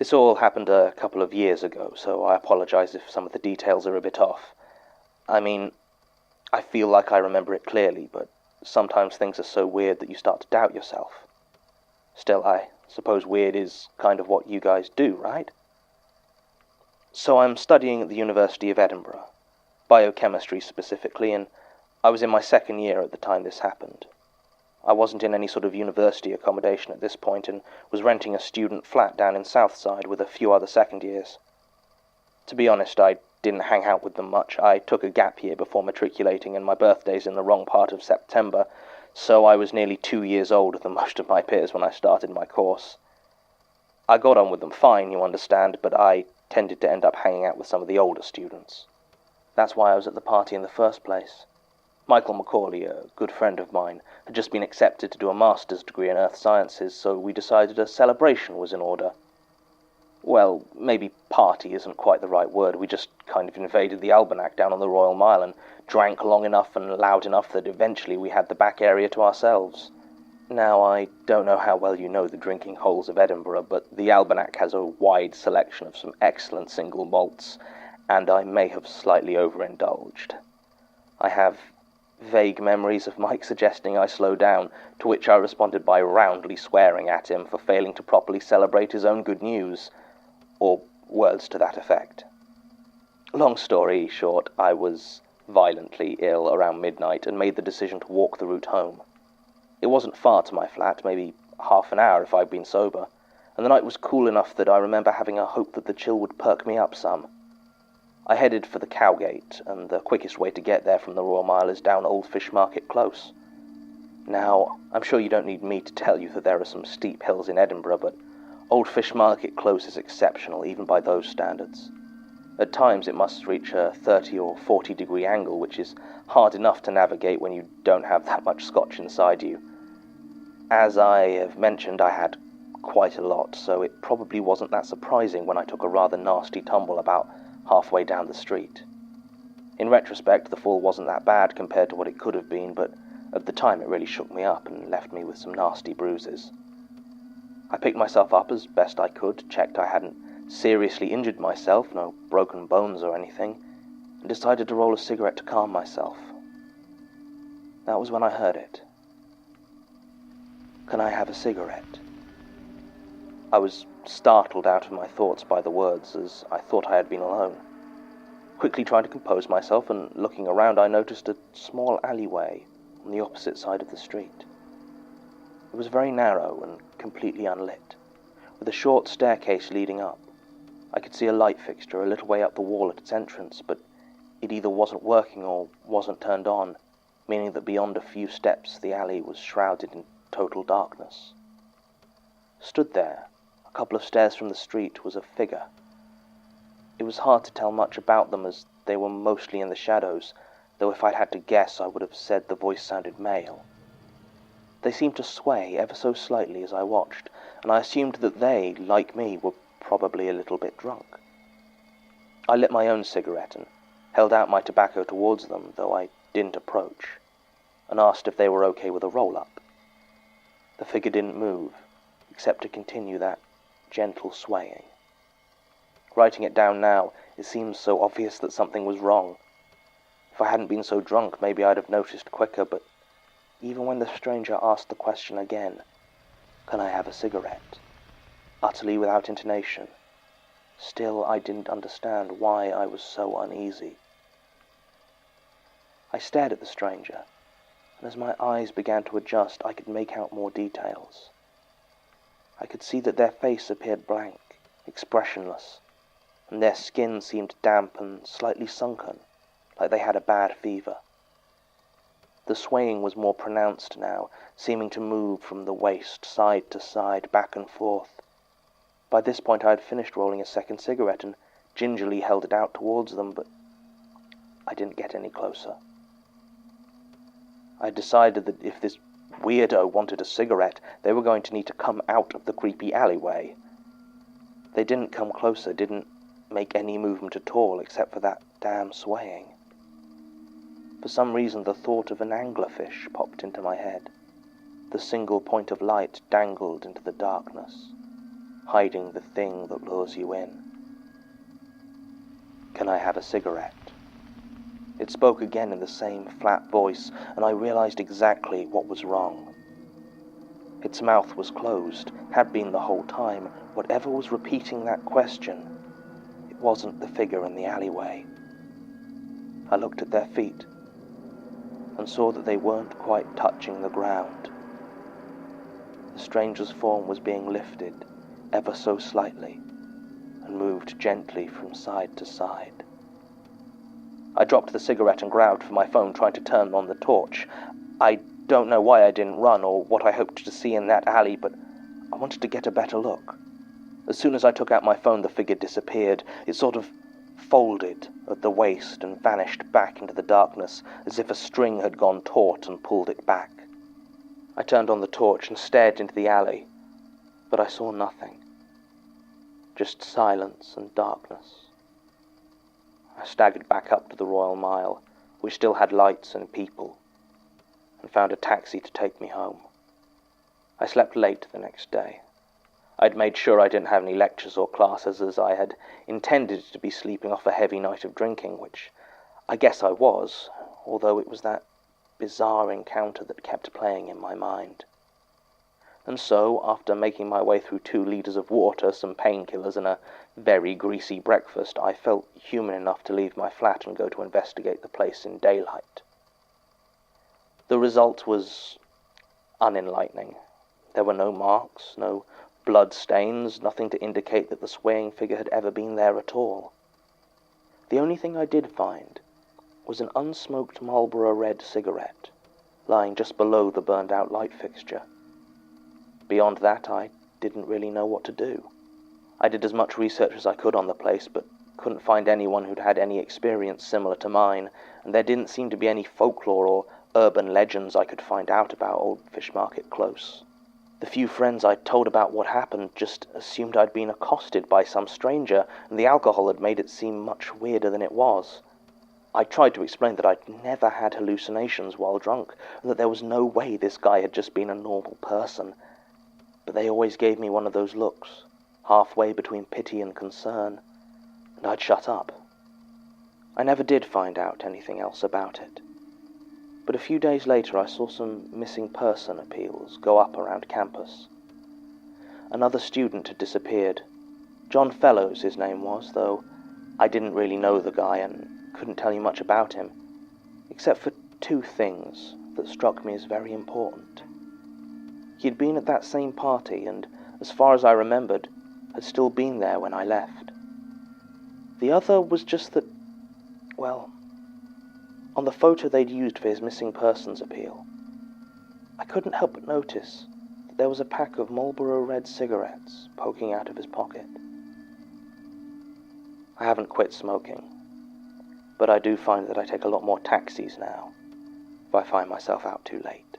This all happened a couple of years ago, so I apologize if some of the details are a bit off. I mean, I feel like I remember it clearly, but sometimes things are so weird that you start to doubt yourself. Still, I suppose weird is kind of what you guys do, right? So I'm studying at the University of Edinburgh, biochemistry specifically, and I was in my second year at the time this happened. I wasn't in any sort of university accommodation at this point and was renting a student flat down in Southside with a few other second years. To be honest, I didn't hang out with them much. I took a gap year before matriculating, and my birthday's in the wrong part of September, so I was nearly 2 years older than most of my peers when I started my course. I got on with them fine, you understand, but I tended to end up hanging out with some of the older students. That's why I was at the party in the first place. Michael Macaulay, a good friend of mine, had just been accepted to do a master's degree in Earth Sciences, so we decided a celebration was in order. Well, maybe party isn't quite the right word. We just kind of invaded the Almanac down on the Royal Mile and drank long enough and loud enough that eventually we had the back area to ourselves. Now, I don't know how well you know the drinking holes of Edinburgh, but the Almanac has a wide selection of some excellent single malts, and I may have slightly overindulged. I have vague memories of Mike suggesting I slow down, to which I responded by roundly swearing at him for failing to properly celebrate his own good news, or words to that effect. Long story short, I was violently ill around midnight and made the decision to walk the route home. It wasn't far to my flat, maybe half an hour if I'd been sober, and the night was cool enough that I remember having a hope that the chill would perk me up some. I headed for the Cowgate, and the quickest way to get there from the Royal Mile is down Old Fish Market Close. Now, I'm sure you don't need me to tell you that there are some steep hills in Edinburgh, but Old Fish Market Close is exceptional, even by those standards. At times it must reach a 30 or 40 degree angle, which is hard enough to navigate when you don't have that much scotch inside you. As I have mentioned, I had quite a lot, so it probably wasn't that surprising when I took a rather nasty tumble about halfway down the street. In retrospect, the fall wasn't that bad compared to what it could have been, but at the time it really shook me up and left me with some nasty bruises. I picked myself up as best I could, checked I hadn't seriously injured myself, no broken bones or anything, and decided to roll a cigarette to calm myself. That was when I heard it. "Can I have a cigarette?" I was startled out of my thoughts by the words, as I thought I had been alone. Quickly trying to compose myself and looking around, I noticed a small alleyway on the opposite side of the street. It was very narrow and completely unlit, with a short staircase leading up. I could see a light fixture a little way up the wall at its entrance, but it either wasn't working or wasn't turned on, meaning that beyond a few steps the alley was shrouded in total darkness. Stood there, a couple of stairs from the street, was a figure. It was hard to tell much about them as they were mostly in the shadows, though if I'd had to guess I would have said the voice sounded male. They seemed to sway ever so slightly as I watched, and I assumed that they, like me, were probably a little bit drunk. I lit my own cigarette and held out my tobacco towards them, though I didn't approach, and asked if they were okay with a roll-up. The figure didn't move, except to continue that gentle swaying. Writing it down now, it seems so obvious that something was wrong. If I hadn't been so drunk, maybe I'd have noticed quicker, but even when the stranger asked the question again, "Can I have a cigarette?" utterly without intonation, still I didn't understand why I was so uneasy. I stared at the stranger, and as my eyes began to adjust, I could make out more details. I could see that their face appeared blank, expressionless, and their skin seemed damp and slightly sunken, like they had a bad fever. The swaying was more pronounced now, seeming to move from the waist side to side, back and forth. By this point I had finished rolling a second cigarette and gingerly held it out towards them, but I didn't get any closer. I had decided that if this weirdo wanted a cigarette, they were going to need to come out of the creepy alleyway. They didn't come closer, didn't make any movement at all, except for that damn swaying. For some reason the thought of an anglerfish popped into my head. The single point of light dangled into the darkness. hiding the thing that lures you in. Can I have a cigarette? It spoke again in the same flat voice, and I realized exactly what was wrong. Its mouth was closed, had been the whole time. Whatever was repeating that question, it wasn't the figure in the alleyway. I looked at their feet and saw that they weren't quite touching the ground. The stranger's form was being lifted ever so slightly and moved gently from side to side. I dropped the cigarette and grabbed for my phone, trying to turn on the torch. I don't know why I didn't run or what I hoped to see in that alley, but I wanted to get a better look. As soon as I took out my phone, the figure disappeared. It sort of folded at the waist and vanished back into the darkness, as if a string had gone taut and pulled it back. I turned on the torch and stared into the alley, but I saw nothing. Just silence and darkness. I staggered back up to the Royal Mile, which still had lights and people, and found a taxi to take me home. I slept late the next day. I'd made sure I didn't have any lectures or classes, as I had intended to be sleeping off a heavy night of drinking, which I guess I was, although it was that bizarre encounter that kept playing in my mind. And so, after making my way through 2 liters of water, some painkillers, and a very greasy breakfast, I felt human enough to leave my flat and go to investigate the place in daylight. The result was unenlightening. There were no marks, no blood stains, nothing to indicate that the swaying figure had ever been there at all. The only thing I did find was an unsmoked Marlboro Red cigarette, lying just below the burned-out light fixture. Beyond that, I didn't really know what to do. I did as much research as I could on the place, but couldn't find anyone who'd had any experience similar to mine, and there didn't seem to be any folklore or urban legends I could find out about Old Fish Market Close. The few friends I'd told about what happened just assumed I'd been accosted by some stranger, and the alcohol had made it seem much weirder than it was. I tried to explain that I'd never had hallucinations while drunk, and that there was no way this guy had just been a normal person. But they always gave me one of those looks, halfway between pity and concern, and I'd shut up. I never did find out anything else about it. But a few days later I saw some missing person appeals go up around campus. Another student had disappeared. John Fellows his name was, though I didn't really know the guy and couldn't tell you much about him, except for 2 things that struck me as very important. He had been at that same party and, as far as I remembered, had still been there when I left. The other was just that, well, on the photo they'd used for his missing persons appeal, I couldn't help but notice that there was a pack of Marlboro Red cigarettes poking out of his pocket. I haven't quit smoking, but I do find that I take a lot more taxis now if I find myself out too late.